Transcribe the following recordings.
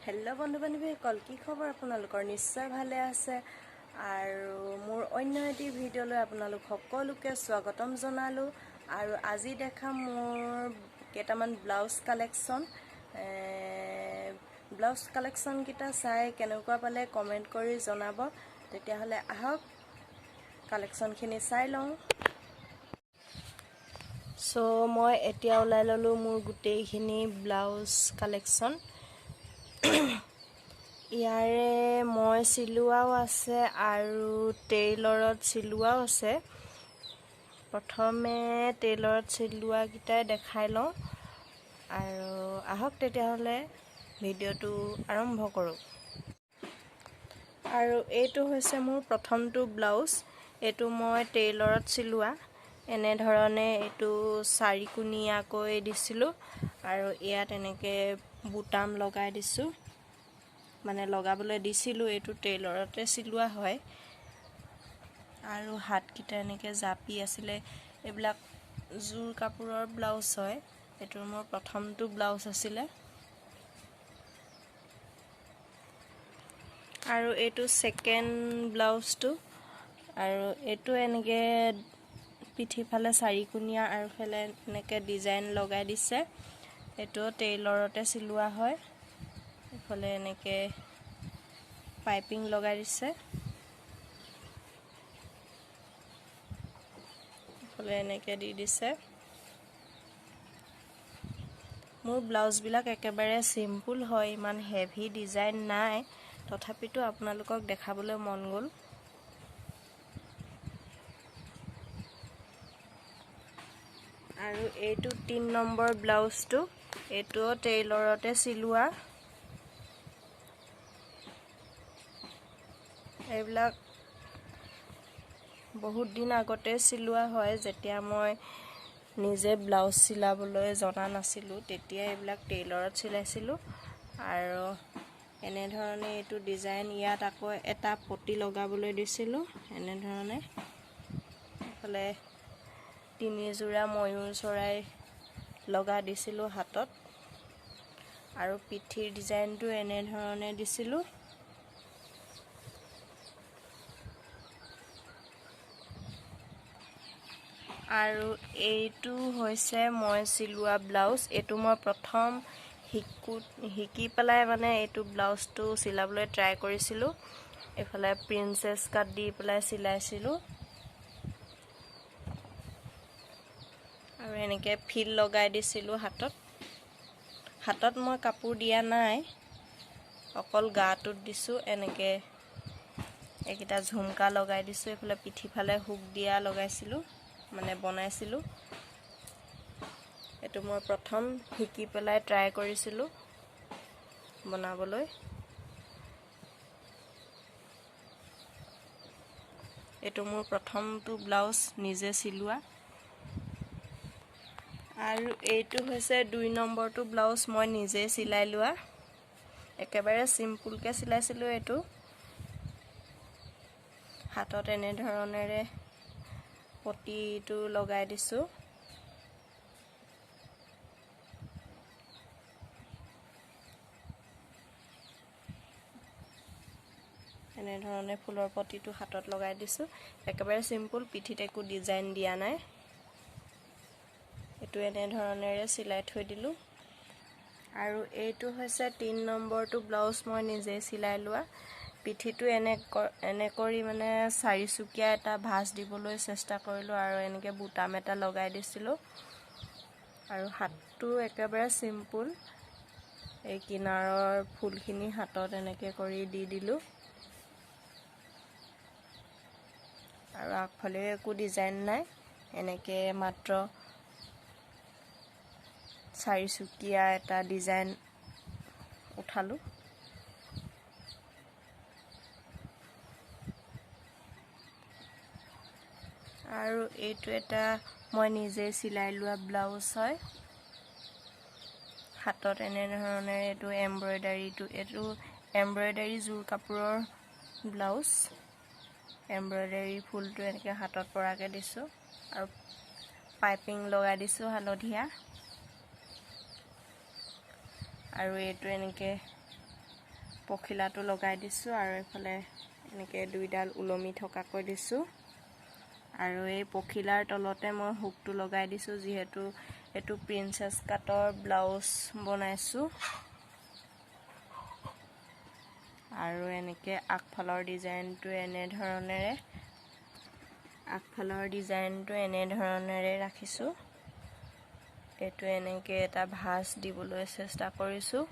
Hello' বন্ধু বান্ধৱীসকল, কি খবৰ আপোনালোকৰ? নিশ্চয় ভালে আছে। আৰু মোৰ অন্য এটি ভিডিঅ'লৈ আপোনালোক সকলোকে স্বাগতম জনালোঁ। আৰু আজি দেখাম মোৰ কেইটামান ব্লাউজ কালেকশ্যনকেইটা চাই কেনেকুৱা পালে কমেণ্ট কৰি জনাব। তেতিয়াহ'লে আহক কালেকশ্যনখিনি চাই লওঁ। চ' মই এতিয়া ওলাই ল'লোঁ মোৰ গোটেইখিনি ব্লাউজ কালেকশ্যন। ইয়াৰে মই চিলোৱাও আছে আৰু টেইলৰত চিলোৱাও আছে। প্ৰথমে টেইলৰত চিলোৱাকেইটাই দেখাই লওঁ আৰু আহক তেতিয়াহ'লে ভিডিঅ'টো আৰম্ভ কৰোঁ। আৰু এইটো হৈছে মোৰ প্ৰথমটো ব্লাউজ। এইটো মই টেইলৰত চিলোৱা। এনেধৰণে এইটো চাৰিকোণীয়াকৈ দিছিলোঁ আৰু ইয়াত এনেকৈ বুটাম লগাই দিছোঁ, মানে লগাবলৈ দিছিলোঁ। এইটো টেইলৰতে চিলোৱা হয়। আৰু হাতকেইটা এনেকৈ জাপি আছিলে। এইবিলাক জোৰ কাপোৰৰ ব্লাউজ হয়। এইটো মোৰ প্ৰথমটো ব্লাউজ আছিলে। আৰু এইটো ছেকেণ্ড ব্লাউজটো। আৰু এইটো এনেকৈ পিঠিফালে চাৰিকোণীয়া আৰু ফালে এনেকৈ ডিজাইন লগাই দিছে। এইটো টেইলৰতে চিলোৱা হয়। এইফালে এনেকৈ পাইপিং লগাই দিছে। এইফালে এনেকৈ দি দিছে। মোৰ ব্লাউজবিলাক একেবাৰে চিম্পুল হয়, ইমান হেভি ডিজাইন নাই। তথাপিতো আপোনালোকক দেখাবলৈ মন গ'ল। আৰু এইটো 3 নম্বৰ ব্লাউজটো। এইটোও টেইলৰতে চিলোৱা। এইবিলাক বহুত দিন আগতে চিলোৱা হয়, যেতিয়া মই নিজে ব্লাউজ চিলাবলৈ জনা নাছিলোঁ। তেতিয়া এইবিলাক টেইলৰত চিলাইছিলোঁ। আৰু এনেধৰণে এইটো ডিজাইন, ইয়াত আকৌ এটা পটি লগাবলৈ দিছিলোঁ এনেধৰণে। এইফালে 3 যোৰা ময়ূৰ চৰাই লগাই দিছিলোঁ হাতত। আৰু পিঠিৰ ডিজাইনটো এনেধৰণে দিছিলোঁ। আৰু এইটো হৈছে মই চিলোৱা ব্লাউজ। এইটো মই প্ৰথম শিকি পেলাই মানে এইটো ব্লাউজটো চিলাবলৈ ট্ৰাই কৰিছিলোঁ। এইফালে প্ৰিন্সেছ কাট দি পেলাই চিলাইছিলোঁ। আৰু এনেকৈ ফিল লগাই দিছিলোঁ হাতত মই কাপোৰ দিয়া নাই, অকল গাটোত দিছোঁ। এনেকৈ এইকেইটা ঝুমকা লগাই দিছোঁ। এইফালে পিঠিফালে হুক দিয়া লগাইছিলোঁ, মানে বনাইছিলোঁ। এইটো মই প্ৰথম শিকি পেলাই ট্ৰাই কৰিছিলোঁ বনাবলৈ। এইটো মোৰ প্ৰথমটো ব্লাউজ নিজে চিলোৱা। আৰু এইটো হৈছে 2 নম্বৰটো ব্লাউজ, মই নিজে চিলাই লোৱা। একেবাৰে চিম্পুলকৈ চিলাইছিলোঁ। এইটো হাতত এনেধৰণেৰে পটিটো লগাই দিছোঁ। এনেধৰণে ফুলৰ পটিটো হাতত লগাই দিছোঁ। একেবাৰে চিম্পুল, পিঠিত একো ডিজাইন দিয়া নাই। এইটো এনেধৰণেৰে চিলাই থৈ দিলোঁ। আৰু এইটো হৈছে 3 নম্বৰটো ব্লাউজ, মই নিজে চিলাই লোৱা। পিঠিটো এনে কৰি মানে চাৰিচুকীয়া এটা ভাঁজ দিবলৈ চেষ্টা কৰিলোঁ আৰু এনেকৈ বুটাম এটা লগাই দিছিলোঁ। আৰু হাতটো একেবাৰে চিম্পুল। এই কিনাৰৰ ফুলখিনি হাতত এনেকৈ কৰি দি দিলোঁ। আৰু আগফালেও একো ডিজাইন নাই, এনেকৈ মাত্ৰ চাৰিচুকীয়া এটা ডিজাইন উঠালোঁ। আৰু এইটো এটা মই নিজে চিলাই লোৱা ব্লাউজ হয়। হাতত এনেধৰণে এইটো এমব্ৰইডাৰী জোৰ কাপোৰৰ ব্লাউজ। এমব্ৰইডাৰী ফুলটো এনেকৈ হাতত পৰাকৈ দিছোঁ আৰু পাইপিং লগাই দিছোঁ হালধীয়া। আৰু এইটো এনেকৈ পখিলাটো লগাই দিছোঁ আৰু এইফালে এনেকৈ দুইডাল ওলমি থকাকৈ দিছোঁ আৰু এই পখিলাৰ তলতে মই হুকটো লগাই দিছোঁ যিহেতু এইটো প্ৰিন্সেছ কাটৰ ব্লাউজ বনাইছোঁ আৰু এনেকৈ আগফালৰ ডিজাইনটো ৰাখিছোঁ এইটো এনেকৈ এটা ভাঁজ দিবলৈ চেষ্টা কৰিছোঁ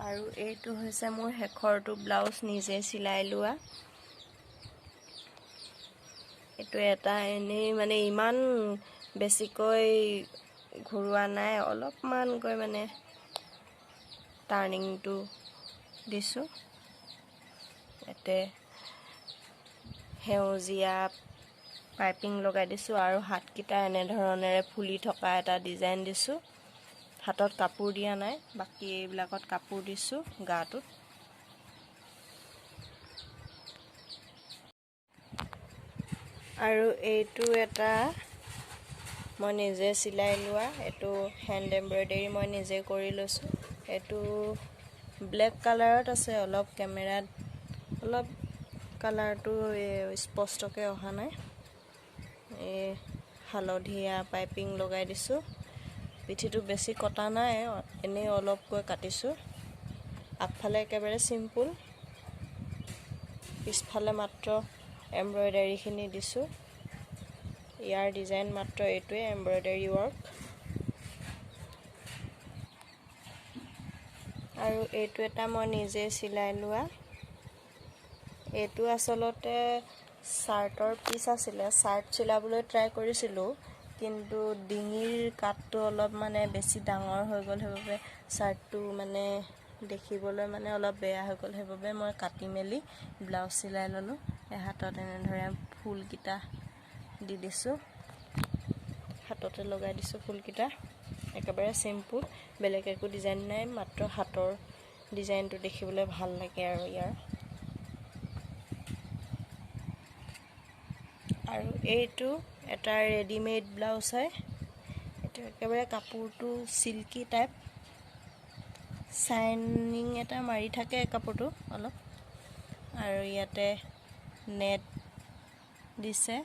আৰু এইটো হৈছে মোৰ শেষৰটো ব্লাউজ নিজে চিলাই লোৱা এইটো এটা এনেই মানে ইমান বেছিকৈ ঘূৰোৱা নাই অলপমানকৈ মানে টাৰ্নিংটো দিছোঁ ইয়াতে সেউজীয়া পাইপিং লগাই দিছোঁ আৰু হাতকেইটা এনেধৰণেৰে ফুলি থকা এটা ডিজাইন দিছোঁ হাতত কাপোৰ দিয়া নাই বাকী এইবিলাকত কাপোৰ দিছোঁ গাটোত আৰু এইটো এটা মই নিজে চিলাই লোৱা এইটো হেণ্ড এমব্ৰইডাৰী মই নিজে কৰি লৈছোঁ এইটো ব্লেক কালাৰত আছে অলপ কেমেৰাত অলপ কালাৰটো স্পষ্টকৈ অহা নাই এই হালধীয়া পাইপিং লগাই দিছোঁ পিঠিটো বেছি কটা নাই এনেই অলপকৈ কাটিছোঁ আগফালে একেবাৰে চিম্পুল পিছফালে মাত্ৰ এমব্ৰইডাৰীখিনি দিছোঁ ইয়াৰ ডিজাইন মাত্ৰ এইটোৱে এমব্ৰইডাৰী ৱৰ্ক আৰু এইটো এটা মই নিজে চিলাই লোৱা এইটো আচলতে চাৰ্টৰ পিচ আছিলে চাৰ্ট চিলাবলৈ ট্ৰাই কৰিছিলোঁ কিন্তু ডিঙিৰ কাটটো অলপ মানে বেছি ডাঙৰ হৈ গ'ল সেইবাবে চাৰ্টটো মানে দেখিবলৈ মানে অলপ বেয়া হৈ গ'ল সেইবাবে মই কাটি মেলি ব্লাউজ চিলাই ল'লোঁ এই হাতত এনেদৰে ফুলকেইটা দি দিছোঁ হাততে লগাই দিছোঁ ফুলকেইটা একেবাৰে চিম্পুল বেলেগ একো ডিজাইন নাই মাত্ৰ হাতৰ ডিজাইনটো দেখিবলৈ ভাল লাগে আৰু ইয়াৰ আৰু এইটো এটা ৰেডিমেড ব্লাউজ হয় এইটো একেবাৰে কাপোৰটো চিল্কি টাইপ শাইনিং এটা মাৰি থাকে কাপোৰটো অলপ আৰু ইয়াতে নেট দিছে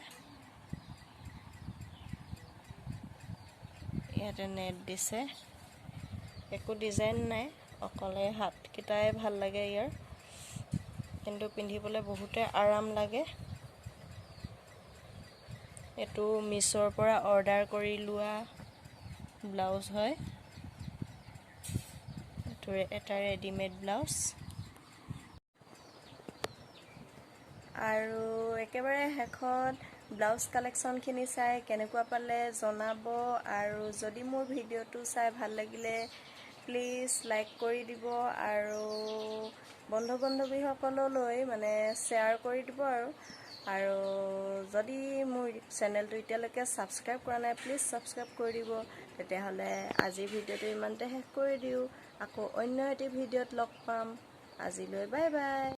একো ডিজাইন নাই অকলে হাতকেইটাই ভাল লাগে ইয়াৰ কিন্তু পিন্ধিবলৈ বহুতে আৰাম লাগে এইটো মিছৰ পৰা অৰ্ডাৰ কৰি লোৱা ব্লাউজ হয় এইটো এটা ৰেডিমেড ব্লাউজ আৰু একেবাৰে শেষত ব্লাউজ কালেকশ্যনখিনি চাই কেনেকুৱা পালে জনাব আৰু যদি মোৰ ভিডিঅ'টো চাই ভাল লাগিলে প্লিজ লাইক কৰি দিব আৰু বন্ধু বান্ধৱীসকললৈ মানে শ্বেয়াৰ কৰি দিব আৰু যদি মোৰ চেনেলটো এতিয়ালৈকে ছাবস্ক্ৰাইব কৰা নাই প্লিজ ছাবস্ক্ৰাইব কৰি দিব তেতিয়াহ'লে আজিৰ ভিডিঅ'টো ইমানতে শেষ কৰি দিওঁ আকৌ অন্য এটি ভিডিঅ'ত লগ পাম আজিলৈ বাই বাই